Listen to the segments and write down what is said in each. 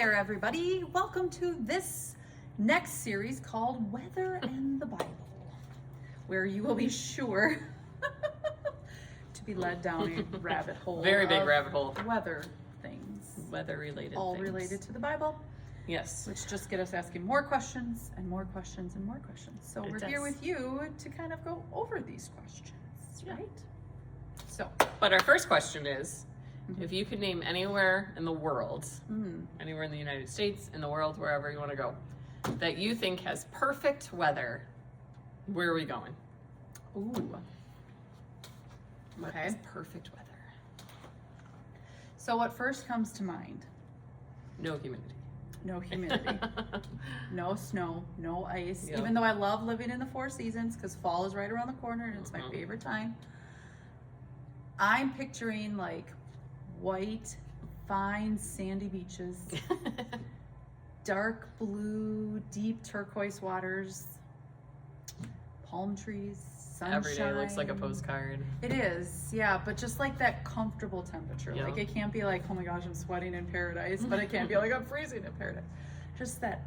there, everybody. Welcome to this next series called Weather and the Bible, where you will be sure to be led down a rabbit hole. Very big rabbit hole. Weather things. Weather-related all things. related to the Bible. Yes. Which just get us asking more questions and more questions and more questions. So we're here with you to kind of go over these questions, right? So. But our first question is, if you could name anywhere in the world, anywhere in the United States, in the world, wherever you want to go, that you think has perfect weather, where are we going? Ooh. What is perfect weather? So what first comes to mind? No humidity. No humidity. No snow, no ice. Yep. Even though I love living in the Four Seasons because fall is right around the corner and it's my favorite time. I'm picturing like white, fine, sandy beaches, dark blue, deep turquoise waters, palm trees, sunshine. Every day looks like a postcard. It is, yeah, but just like that comfortable temperature. Yep. Like it can't be like, oh my gosh, I'm sweating in paradise, but it can't be like I'm freezing in paradise. Just that,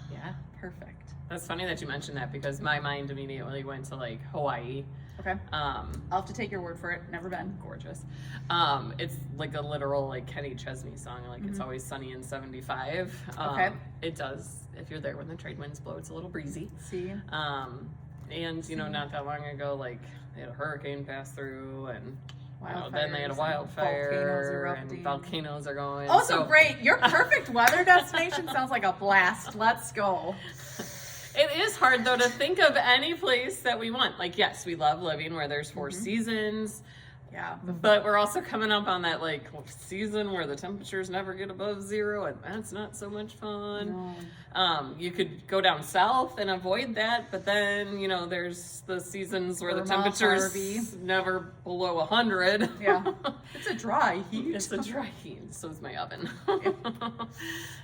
Yeah. perfect. That's funny that you mentioned that because my mind immediately went to like Hawaii. Okay. I'll have to take your word for it. Never been. Gorgeous. It's like a literal like Kenny Chesney song. Like it's always sunny in 75. Okay. It does. If you're there when the trade winds blow, it's a little breezy. See. And you know, not that long ago, like they had a hurricane pass through, and then they had a Wildfires, wildfire, and and volcanoes are going. Oh, so great! Your perfect weather destination sounds like a blast. Let's go. It is hard though to think of any place that we want. Like, yes, we love living where there's four seasons. Yeah. But we're also coming up on that like season where the temperatures never get above 0, and that's not so much fun. No. You could go down south and avoid that, but then you know there's the seasons where the temperatures never below 100. Yeah. It's a dry heat. It's a dry heat. So is my oven.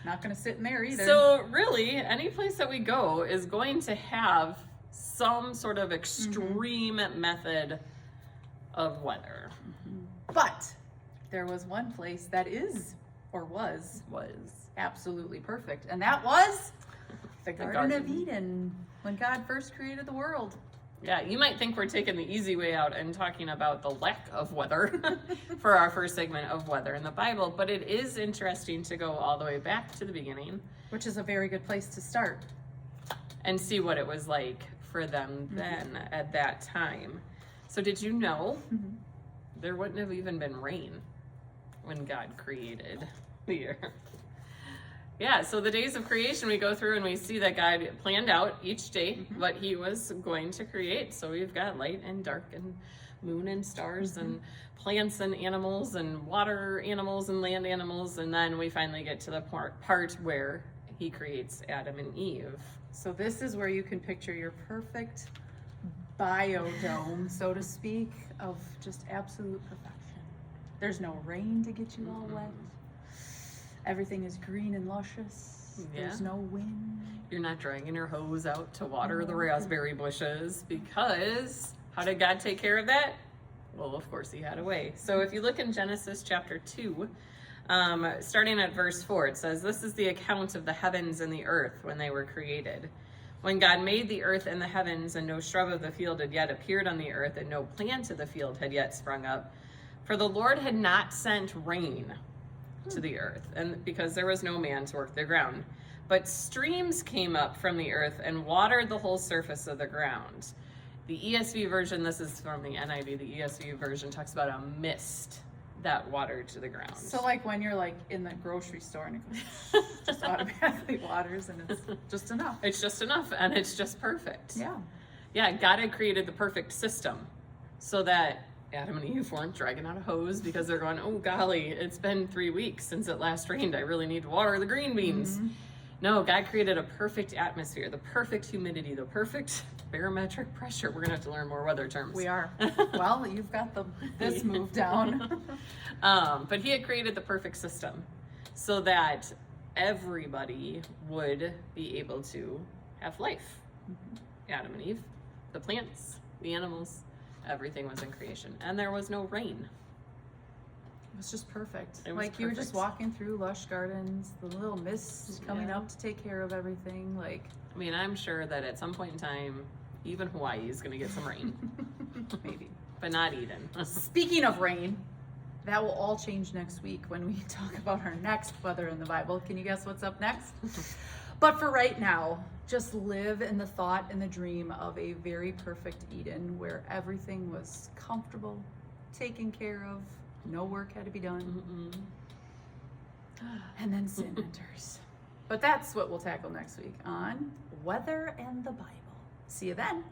Not gonna sit in there either. So really, any place that we go is going to have some sort of extreme method of weather. But there was one place that is, or was absolutely perfect, and that was the Garden of Eden, when God first created the world. Yeah, you might think we're taking the easy way out and talking about the lack of weather for our first segment of weather in the Bible, but it is interesting to go all the way back to the beginning. Which is a very good place to start. And see what it was like for them then at that time. So did you know there wouldn't have even been rain when God created the earth? Yeah, so the days of creation, we go through and we see that God planned out each day what he was going to create. So we've got light and dark and moon and stars and plants and animals and water animals and land animals. And then we finally get to the part where he creates Adam and Eve. So this is where you can picture your perfect biodome, so to speak, of just absolute perfection. There's no rain to get you all wet. Everything is green and luscious. There's no wind. You're not dragging your hose out to water the raspberry bushes because how did God take care of that? Well, of course he had a way. So if you look in Genesis chapter 2, starting at verse 4, it says, "This is the account of the heavens and the earth when they were created. When God made the earth and the heavens, and no shrub of the field had yet appeared on the earth, and no plant of the field had yet sprung up, for the Lord had not sent rain to the earth, and because there was no man to work the ground. But streams came up from the earth and watered the whole surface of the ground." The ESV version, this is from the NIV, the ESV version talks about a mist that watered to the ground. So like when you're like in the grocery store and it goes, just automatically waters and it's just enough. It's just enough and it's just perfect. Yeah. Yeah, God had created the perfect system so that Adam and Eve weren't dragging out a hose because they're going, oh golly, it's been 3 weeks since it last rained. I really need to water the green beans. No, God created a perfect atmosphere, the perfect humidity, the perfect barometric pressure. We're gonna have to learn more weather terms. We are. Well, you've got this move down. But he had created the perfect system so that everybody would be able to have life. Adam and Eve, the plants, the animals, everything was in creation. And there was no rain. It was just perfect. It was Like you were just perfect. walking through lush gardens, the little mist coming Yeah. up to take care of everything. Like, I mean, I'm sure that at some point in time, even Hawaii is going to get some rain, maybe. but not Eden. Speaking of rain, that will all change next week when we talk about our next weather in the Bible. Can you guess what's up next? But for right now, just live in the thought and the dream of a very perfect Eden where everything was comfortable, taken care of, no work had to be done, and then sin enters. But that's what we'll tackle next week on Weather and the Bible. See you then.